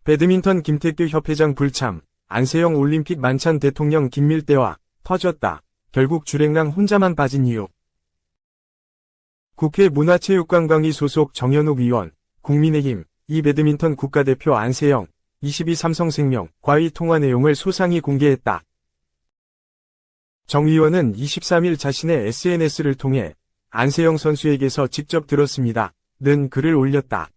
배드민턴 김태규 협회장 불참, 안세영 올림픽 만찬 대통령 김밀대화, 터졌다. 결국 주랭랑 혼자만 빠진 이유. 국회 문화체육관광위 소속 정현욱 의원, 국민의힘, 이 배드민턴 국가대표 안세영, 22삼성생명, 과의 통화 내용을 소상히 공개했다. 정 의원은 23일 자신의 SNS를 통해 안세영 선수에게서 직접 들었습니다. 는 글을 올렸다.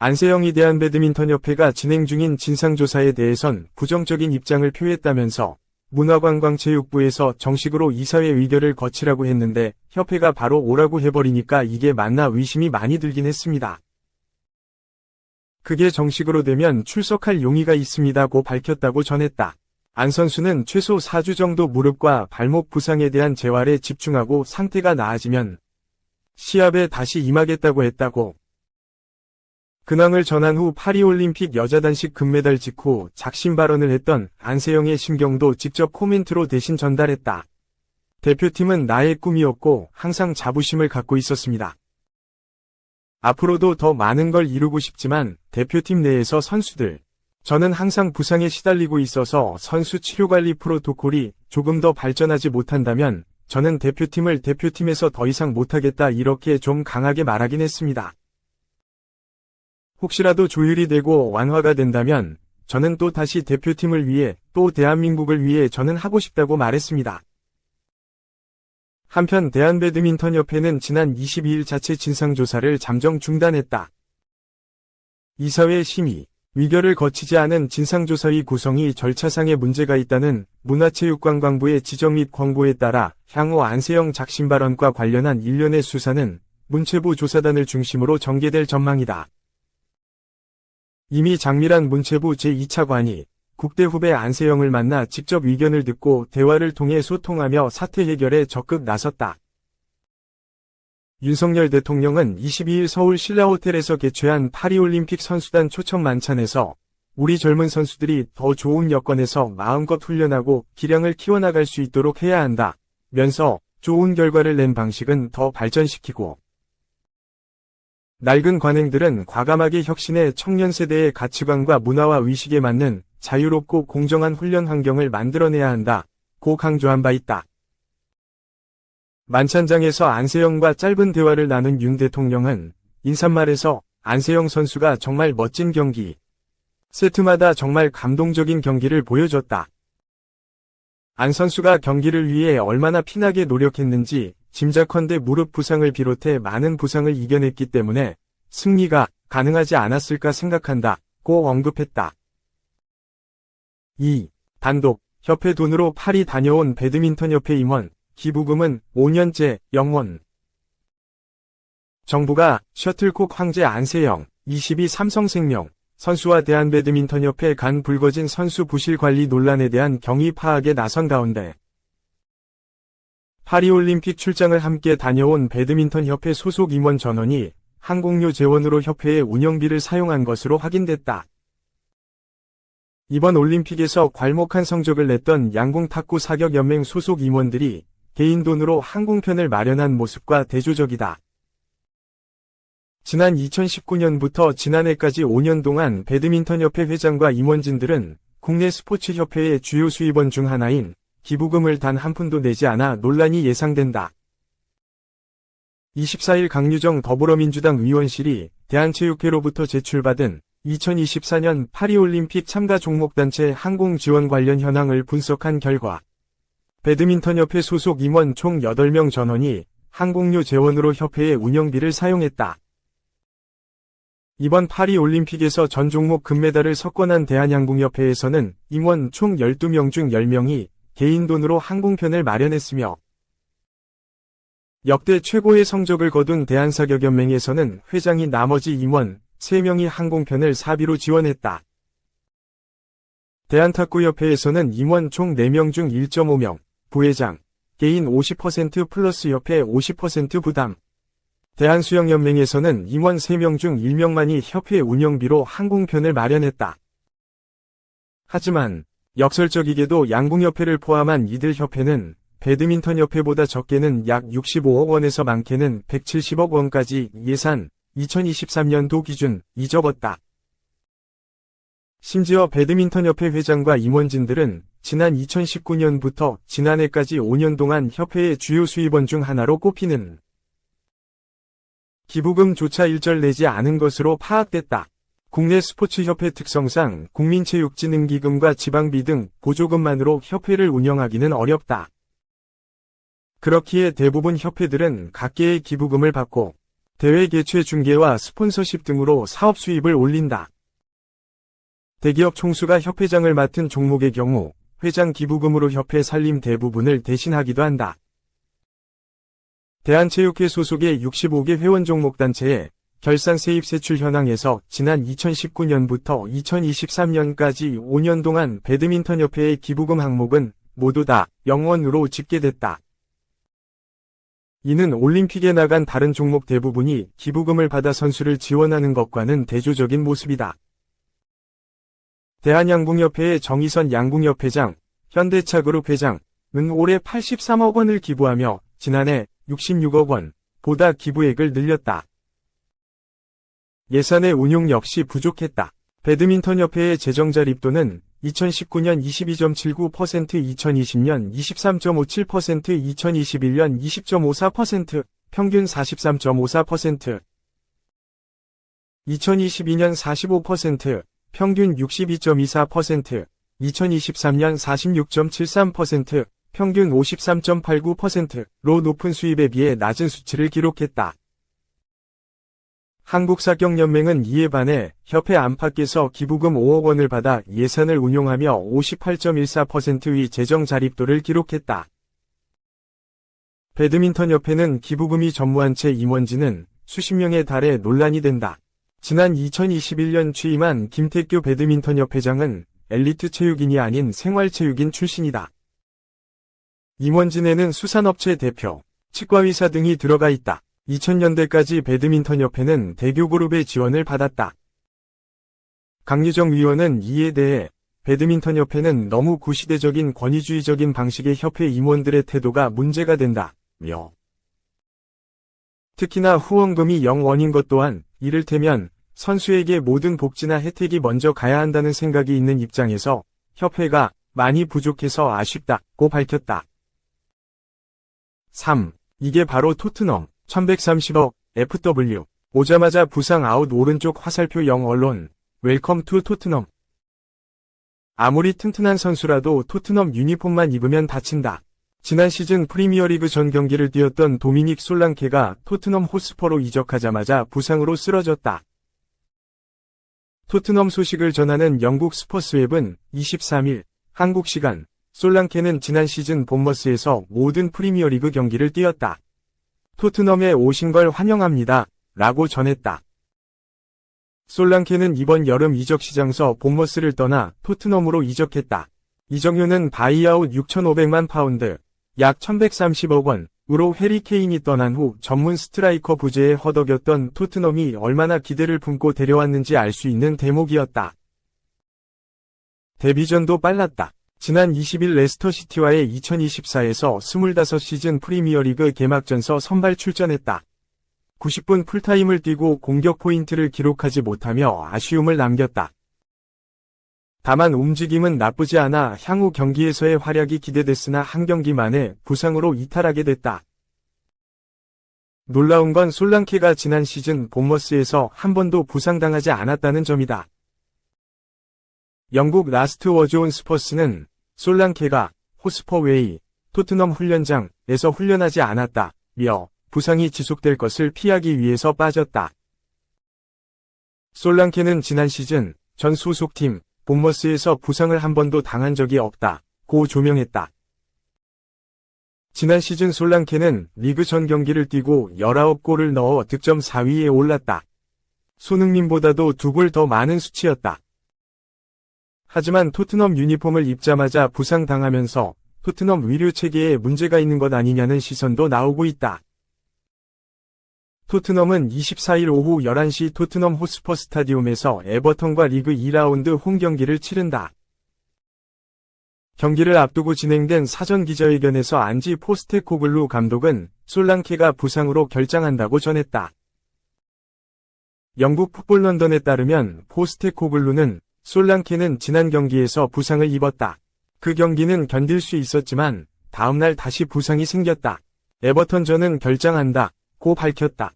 안세영이 대한배드민턴협회가 진행 중인 진상조사에 대해선 부정적인 입장을 표했다면서 문화관광체육부에서 정식으로 이사회 의결을 거치라고 했는데 협회가 바로 오라고 해버리니까 이게 맞나 의심이 많이 들긴 했습니다. 그게 정식으로 되면 출석할 용의가 있습니다고 밝혔다고 전했다. 안 선수는 최소 4주 정도 무릎과 발목 부상에 대한 재활에 집중하고 상태가 나아지면 시합에 다시 임하겠다고 했다고. 근황을 전한 후 파리올림픽 여자단식 금메달 직후 작심 발언을 했던 안세영의 심경도 직접 코멘트로 대신 전달했다. 대표팀은 나의 꿈이었고 항상 자부심을 갖고 있었습니다. 앞으로도 더 많은 걸 이루고 싶지만 대표팀 내에서 선수들, 저는 항상 부상에 시달리고 있어서 선수 치료관리 프로토콜이 조금 더 발전하지 못한다면 저는 대표팀을 대표팀에서 더 이상 못하겠다 이렇게 좀 강하게 말하긴 했습니다. 혹시라도 조율이 되고 완화가 된다면 저는 또 다시 대표팀을 위해 또 대한민국을 위해 저는 하고 싶다고 말했습니다. 한편 대한배드민턴협회는 지난 22일 자체 진상조사를 잠정 중단했다. 이사회 심의, 의결을 거치지 않은 진상조사위 구성이 절차상의 문제가 있다는 문화체육관광부의 지적 및 권고에 따라 향후 안세영 작심 발언과 관련한 일련의 수사는 문체부 조사단을 중심으로 전개될 전망이다. 이미 장미란 문체부 제2차관이 국대 후배 안세영을 만나 직접 의견을 듣고 대화를 통해 소통하며 사태 해결에 적극 나섰다. 윤석열 대통령은 22일 서울 신라호텔에서 개최한 파리올림픽 선수단 초청 만찬에서 우리 젊은 선수들이 더 좋은 여건에서 마음껏 훈련하고 기량을 키워나갈 수 있도록 해야 한다 면서 좋은 결과를 낸 방식은 더 발전시키고 낡은 관행들은 과감하게 혁신해 청년 세대의 가치관과 문화와 의식에 맞는 자유롭고 공정한 훈련 환경을 만들어내야 한다고 강조한 바 있다. 만찬장에서 안세영과 짧은 대화를 나눈 윤 대통령은 인사말에서 안세영 선수가 정말 멋진 경기, 세트마다 정말 감동적인 경기를 보여줬다. 안 선수가 경기를 위해 얼마나 피나게 노력했는지 짐작컨대 무릎 부상을 비롯해 많은 부상을 이겨냈기 때문에 승리가 가능하지 않았을까 생각한다고 언급했다. 2. 단독, 협회 돈으로 파리 다녀온 배드민턴협회 임원, 기부금은 5년째 0원. 정부가 셔틀콕 황제 안세영, 22삼성생명, 선수와 대한배드민턴협회 간 불거진 선수 부실 관리 논란에 대한 경위 파악에 나선 가운데 파리올림픽 출장을 함께 다녀온 배드민턴협회 소속 임원 전원이 항공료 재원으로 협회의 운영비를 사용한 것으로 확인됐다. 이번 올림픽에서 괄목한 성적을 냈던 양궁탁구 사격연맹 소속 임원들이 개인 돈으로 항공편을 마련한 모습과 대조적이다. 지난 2019년부터 지난해까지 5년 동안 배드민턴협회 회장과 임원진들은 국내 스포츠협회의 주요 수입원 중 하나인 기부금을 단 한 푼도 내지 않아 논란이 예상된다. 24일 강유정 더불어민주당 의원실이 대한체육회로부터 제출받은 2024년 파리올림픽 참가 종목단체 항공 지원 관련 현황을 분석한 결과 배드민턴협회 소속 임원 총 8명 전원이 항공료 재원으로 협회의 운영비를 사용했다. 이번 파리올림픽에서 전 종목 금메달을 석권한 대한항공협회에서는 임원 총 12명 중 10명이 개인 돈으로 항공편을 마련했으며 역대 최고의 성적을 거둔 대한사격연맹에서는 회장이 나머지 임원 3명이 항공편을 사비로 지원했다. 대한탁구협회에서는 임원 총 4명 중 1.5명, 부회장, 개인 50% 플러스 협회 50% 부담. 대한수영연맹에서는 임원 3명 중 1명만이 협회 운영비로 항공편을 마련했다. 하지만 역설적이게도 양궁협회를 포함한 이들 협회는 배드민턴협회보다 적게는 약 65억 원에서 많게는 170억 원까지 예산 2023년도 기준 잊어봤다. 심지어 배드민턴협회 회장과 임원진들은 지난 2019년부터 지난해까지 5년 동안 협회의 주요 수입원 중 하나로 꼽히는 기부금조차 일절 내지 않은 것으로 파악됐다. 국내 스포츠협회 특성상 국민체육진흥기금과 지방비 등 보조금만으로 협회를 운영하기는 어렵다. 그렇기에 대부분 협회들은 각계의 기부금을 받고 대회 개최 중계와 스폰서십 등으로 사업 수입을 올린다. 대기업 총수가 협회장을 맡은 종목의 경우 회장 기부금으로 협회 살림 대부분을 대신하기도 한다. 대한체육회 소속의 65개 회원 종목 단체의 결산 세입 세출 현황에서 지난 2019년부터 2023년까지 5년 동안 배드민턴협회의 기부금 항목은 모두 다 0원으로 집계됐다. 이는 올림픽에 나간 다른 종목 대부분이 기부금을 받아 선수를 지원하는 것과는 대조적인 모습이다. 대한양궁협회의 정의선 양궁협회장, 현대차그룹 회장은 올해 83억 원을 기부하며 지난해 66억 원 보다 기부액을 늘렸다. 예산의 운용 역시 부족했다. 배드민턴협회의 재정자립도는 2019년 22.79%, 2020년 23.57%, 2021년 20.54%, 평균 43.54%, 2022년 45%, 평균 62.24%, 2023년 46.73%, 평균 53.89%로 높은 수입에 비해 낮은 수치를 기록했다. 한국사격연맹은 이에 반해 협회 안팎에서 기부금 5억 원을 받아 예산을 운용하며 58.14%의 재정 자립도를 기록했다. 배드민턴협회는 기부금이 전무한 채 임원진은 수십 명에 달해 논란이 된다. 지난 2021년 취임한 김태규 배드민턴협회장은 엘리트 체육인이 아닌 생활체육인 출신이다. 임원진에는 수산업체 대표, 치과의사 등이 들어가 있다. 2000년대까지 배드민턴협회는 대교그룹의 지원을 받았다. 강유정 위원은 이에 대해 배드민턴협회는 너무 구시대적인 권위주의적인 방식의 협회 임원들의 태도가 문제가 된다며 특히나 후원금이 0원인 것 또한 이를테면 선수에게 모든 복지나 혜택이 먼저 가야 한다는 생각이 있는 입장에서 협회가 많이 부족해서 아쉽다고 밝혔다. 3. 이게 바로 토트넘. 1130억, FW. 오자마자 부상 아웃 오른쪽 화살표 0 언론. 웰컴 투 토트넘. 아무리 튼튼한 선수라도 토트넘 유니폼만 입으면 다친다. 지난 시즌 프리미어리그 전 경기를 뛰었던 도미닉 솔랑케가 토트넘 호스퍼로 이적하자마자 부상으로 쓰러졌다. 토트넘 소식을 전하는 영국 스퍼스웹은 23일 한국 시간 솔랑케는 지난 시즌 본머스에서 모든 프리미어리그 경기를 뛰었다. 토트넘에 오신 걸 환영합니다. 라고 전했다. 솔랑케는 이번 여름 이적 시장서 본머스를 떠나 토트넘으로 이적했다. 이적료는 바이아웃 6,500만 파운드, 약 1130억 원으로 해리 케인이 떠난 후 전문 스트라이커 부재에 허덕였던 토트넘이 얼마나 기대를 품고 데려왔는지 알 수 있는 대목이었다. 데뷔전도 빨랐다. 지난 20일 레스터시티와의 2024에서 25시즌 프리미어리그 개막전서 선발 출전했다. 90분 풀타임을 뛰고 공격 포인트를 기록하지 못하며 아쉬움을 남겼다. 다만 움직임은 나쁘지 않아 향후 경기에서의 활약이 기대됐으나 한 경기 만에 부상으로 이탈하게 됐다. 놀라운 건 솔랑케가 지난 시즌 본머스에서 한 번도 부상당하지 않았다는 점이다. 영국 라스트 워즈 온 스퍼스는 솔랑케가 호스퍼 웨이, 토트넘 훈련장에서 훈련하지 않았다며 부상이 지속될 것을 피하기 위해서 빠졌다. 솔랑케는 지난 시즌 전 소속팀 본머스에서 부상을 한 번도 당한 적이 없다고 조명했다. 지난 시즌 솔랑케는 리그 전 경기를 뛰고 19골을 넣어 득점 4위에 올랐다. 손흥민보다도 2골 더 많은 수치였다. 하지만 토트넘 유니폼을 입자마자 부상당하면서 토트넘 의료 체계에 문제가 있는 것 아니냐는 시선도 나오고 있다. 토트넘은 24일 오후 11시 토트넘 호스퍼 스타디움에서 에버턴과 리그 2라운드 홈 경기를 치른다. 경기를 앞두고 진행된 사전 기자회견에서 안지 포스테코글루 감독은 솔랑케가 부상으로 결장한다고 전했다. 영국 풋볼 런던에 따르면 포스테코글루는 솔랑케는 지난 경기에서 부상을 입었다. 그 경기는 견딜 수 있었지만 다음날 다시 부상이 생겼다. 에버턴전은 결장한다 고 밝혔다.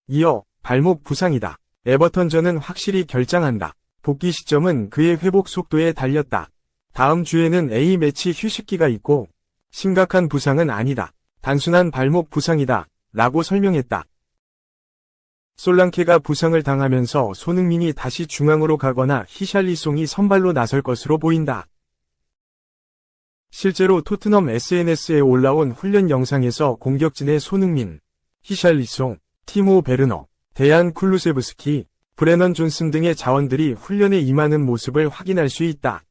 이어 발목 부상이다. 에버턴전은 확실히 결장한다. 복귀 시점은 그의 회복 속도에 달렸다. 다음 주에는 A매치 휴식기가 있고 심각한 부상은 아니다. 단순한 발목 부상이다 라고 설명했다. 솔랑케가 부상을 당하면서 손흥민이 다시 중앙으로 가거나 히샬리송이 선발로 나설 것으로 보인다. 실제로 토트넘 SNS에 올라온 훈련 영상에서 공격진의 손흥민, 히샬리송, 티모 베르너, 데얀 쿨루세브스키, 브레넌 존슨 등의 자원들이 훈련에 임하는 모습을 확인할 수 있다.